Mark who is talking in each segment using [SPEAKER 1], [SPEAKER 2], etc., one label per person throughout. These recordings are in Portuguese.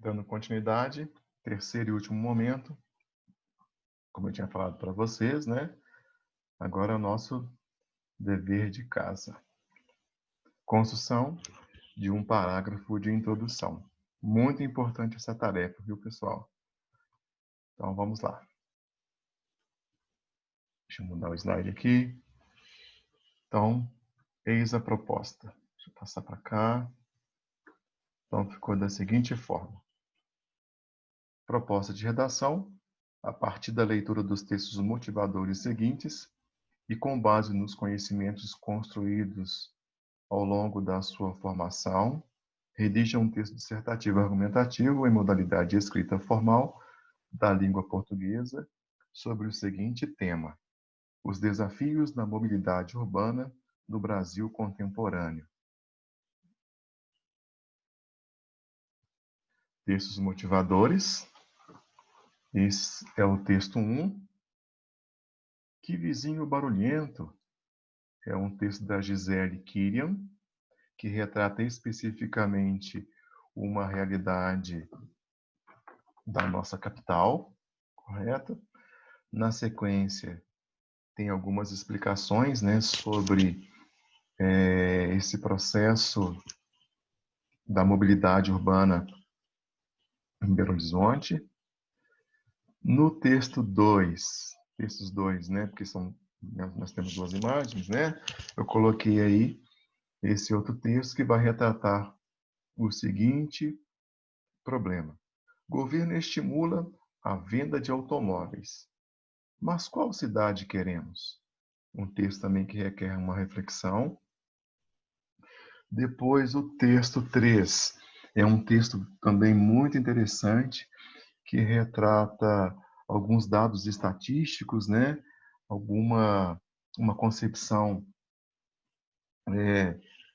[SPEAKER 1] Dando continuidade, terceiro e último momento, como eu tinha falado para vocês, né? Agora é o nosso dever de casa. Construção de um parágrafo de introdução. Muito importante essa tarefa, viu, pessoal? Então, vamos lá. Deixa eu mudar o slide aqui. Então, eis a proposta. Deixa eu passar para cá. Então, ficou da seguinte forma. Proposta de redação, a partir da leitura dos textos motivadores seguintes e com base nos conhecimentos construídos ao longo da sua formação, redija um texto dissertativo argumentativo em modalidade de escrita formal da língua portuguesa sobre o seguinte tema: os desafios da mobilidade urbana no Brasil contemporâneo. Textos motivadores. Esse é o texto 1. Que vizinho barulhento. É um texto da Gisele Kyrian, que retrata especificamente uma realidade da nossa capital, correto? Na sequência, tem algumas explicações, né, sobre esse processo da mobilidade urbana em Belo Horizonte. No texto 2, textos 2, né, porque nós temos duas imagens, né, eu coloquei aí esse outro texto que vai retratar o seguinte problema. Governo estimula a venda de automóveis. Mas qual cidade queremos? Um texto também que requer uma reflexão. Depois o texto 3. É um texto também muito interessante, que retrata alguns dados estatísticos, né? Uma concepção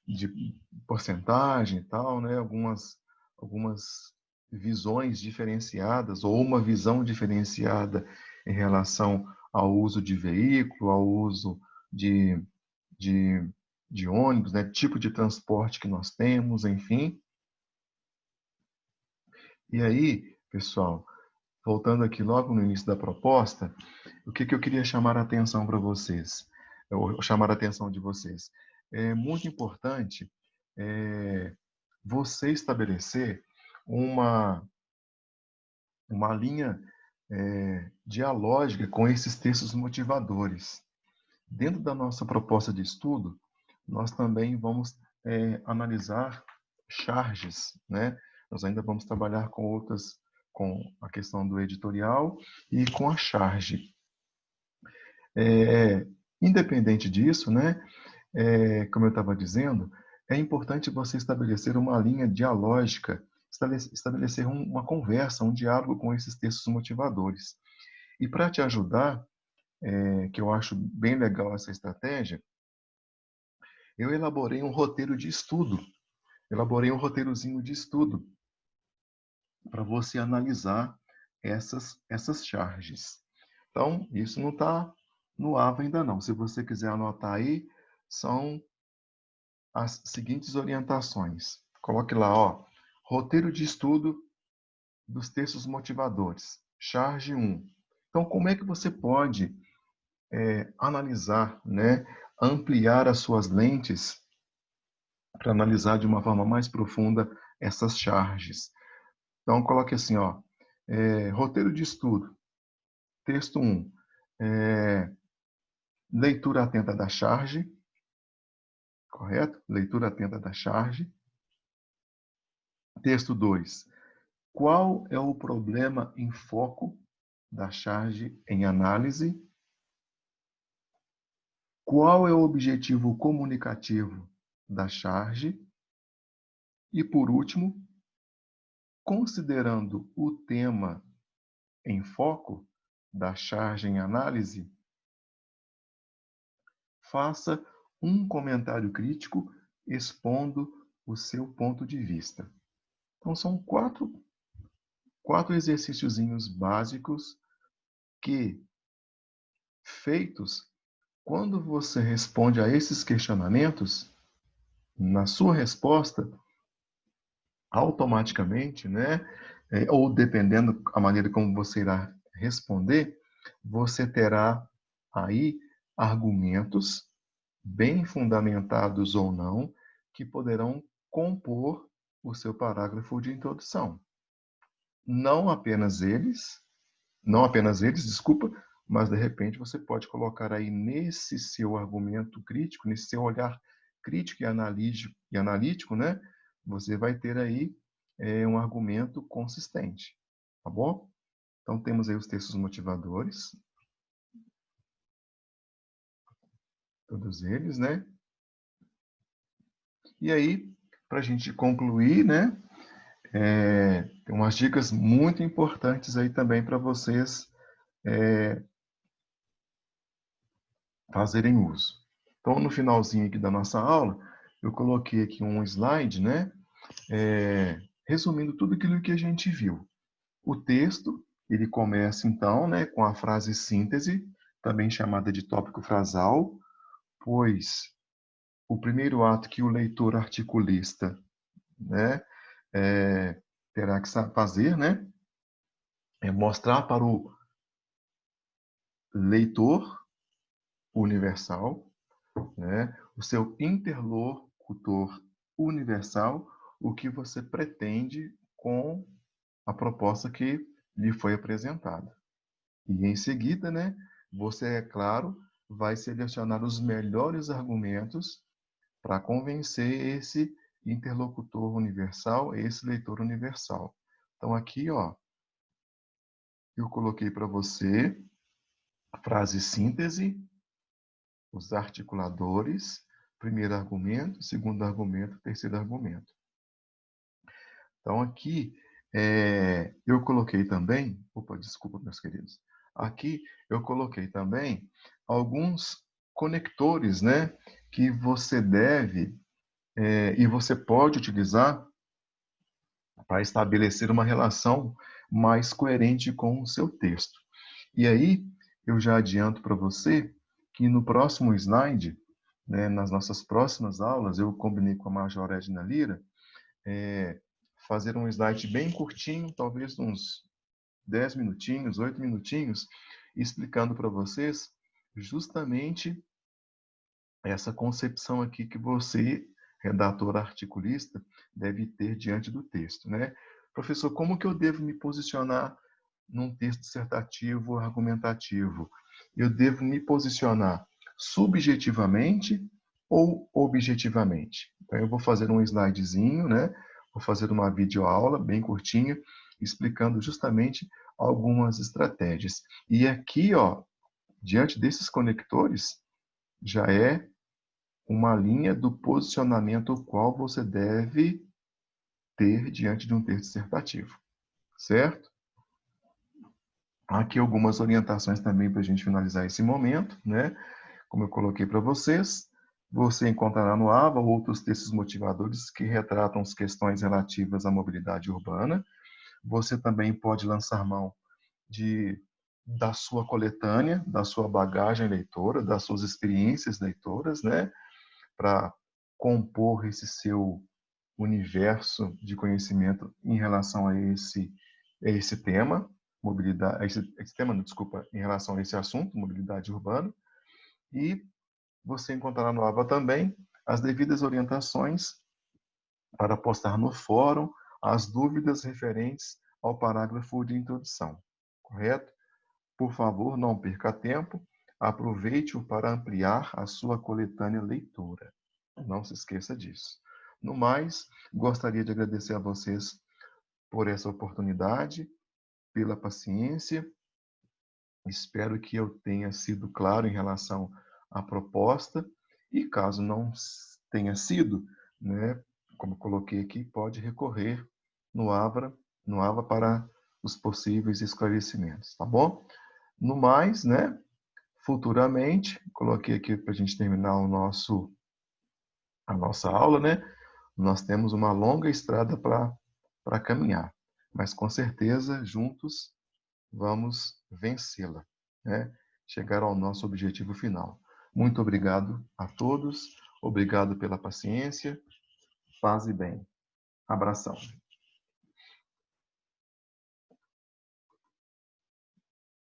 [SPEAKER 1] de porcentagem e tal, né? Algumas visões diferenciadas ou uma visão diferenciada em relação ao uso de veículo, ao uso de, de, de ônibus, né? Tipo de transporte que nós temos, enfim. E aí, pessoal, voltando aqui logo no início da proposta, o que eu queria chamar a atenção para vocês, ou chamar a atenção de vocês. É muito importante você estabelecer uma linha dialógica com esses textos motivadores. Dentro da nossa proposta de estudo, nós também vamos analisar charges, né? Nós ainda vamos trabalhar com a questão do editorial e com a charge. Independente disso, né? Como eu estava dizendo, é importante você estabelecer uma linha dialógica, estabelecer uma conversa, um diálogo com esses textos motivadores. E para te ajudar, que eu acho bem legal essa estratégia, eu elaborei um roteiro de estudo, elaborei um roteirozinho de estudo para você analisar essas charges. Então, isso não está no AVA ainda não. Se você quiser anotar aí, são as seguintes orientações. Coloque lá, ó, roteiro de estudo dos textos motivadores, charge 1. Então, como é que você pode analisar, né, ampliar as suas lentes para analisar de uma forma mais profunda essas charges? Então, coloque assim, ó, roteiro de estudo, texto 1, leitura atenta da charge, correto? Leitura atenta da charge. Texto 2, qual é o problema em foco da charge em análise? Qual é o objetivo comunicativo da charge? E, por último, considerando o tema em foco da charge em análise, faça um comentário crítico expondo o seu ponto de vista. Então, são quatro exercíciozinhos básicos que, feitos, quando você responde a esses questionamentos, na sua resposta, automaticamente, né, ou dependendo a maneira como você irá responder, você terá aí argumentos bem fundamentados ou não, que poderão compor o seu parágrafo de introdução. Não apenas eles, desculpa, mas de repente você pode colocar aí nesse seu argumento crítico, nesse seu olhar crítico e analítico, né? Você vai ter aí um argumento consistente, tá bom? Então temos aí os textos motivadores, todos eles, né? E aí, para a gente concluir, né? Tem umas dicas muito importantes aí também para vocês fazerem uso. Então, no finalzinho aqui da nossa aula, eu coloquei aqui um slide, né? Resumindo tudo aquilo que a gente viu. O texto, ele começa então, né, com a frase síntese, também chamada de tópico frasal, pois o primeiro ato que o leitor articulista, né, terá que fazer, né, é mostrar para o leitor universal, né, o seu interlocutor universal, o que você pretende com a proposta que lhe foi apresentada. E em seguida, né, você, é claro, vai selecionar os melhores argumentos para convencer esse interlocutor universal, esse leitor universal. Então aqui, ó, eu coloquei para você a frase síntese, os articuladores, primeiro argumento, segundo argumento, terceiro argumento. Então, aqui, eu coloquei também, desculpa, meus queridos, aqui eu coloquei também alguns conectores, né, que você deve e você pode utilizar para estabelecer uma relação mais coerente com o seu texto. E aí, eu já adianto para você que no próximo slide, né, nas nossas próximas aulas, eu combinei com a Major Edna Lira, fazer um slide bem curtinho, talvez uns 10 minutinhos, 8 minutinhos, explicando para vocês justamente essa concepção aqui que você, redator articulista, deve ter diante do texto, né? Professor, como que eu devo me posicionar num texto dissertativo argumentativo? Eu devo me posicionar subjetivamente ou objetivamente? Então, eu vou fazer um slidezinho, né? Vou fazer uma videoaula bem curtinha, explicando justamente algumas estratégias. E aqui, ó, diante desses conectores, já é uma linha do posicionamento qual você deve ter diante de um texto dissertativo, certo? Aqui algumas orientações também para a gente finalizar esse momento, né? Como eu coloquei para vocês, você encontrará no AVA outros textos motivadores que retratam as questões relativas à mobilidade urbana. Você também pode lançar mão da sua coletânea, da sua bagagem leitora, das suas experiências leitoras, né? Para compor esse seu universo de conhecimento em relação a esse tema, mobilidade, esse tema, não, desculpa, em relação a esse assunto, mobilidade urbana, e você encontrará no AVA também as devidas orientações para postar no fórum as dúvidas referentes ao parágrafo de introdução, correto? Por favor, não perca tempo, aproveite-o para ampliar a sua coletânea leitura. Não se esqueça disso. No mais, gostaria de agradecer a vocês por essa oportunidade, pela paciência. Espero que eu tenha sido claro em relação à proposta e caso não tenha sido, né, como coloquei aqui, pode recorrer no AVA para os possíveis esclarecimentos, tá bom? No mais, né, futuramente, coloquei aqui para a gente terminar a nossa aula, né? Nós temos uma longa estrada para caminhar, mas com certeza juntos vamos vencê-la, né? Chegar ao nosso objetivo final. Muito obrigado a todos, obrigado pela paciência, paz e bem. Abração.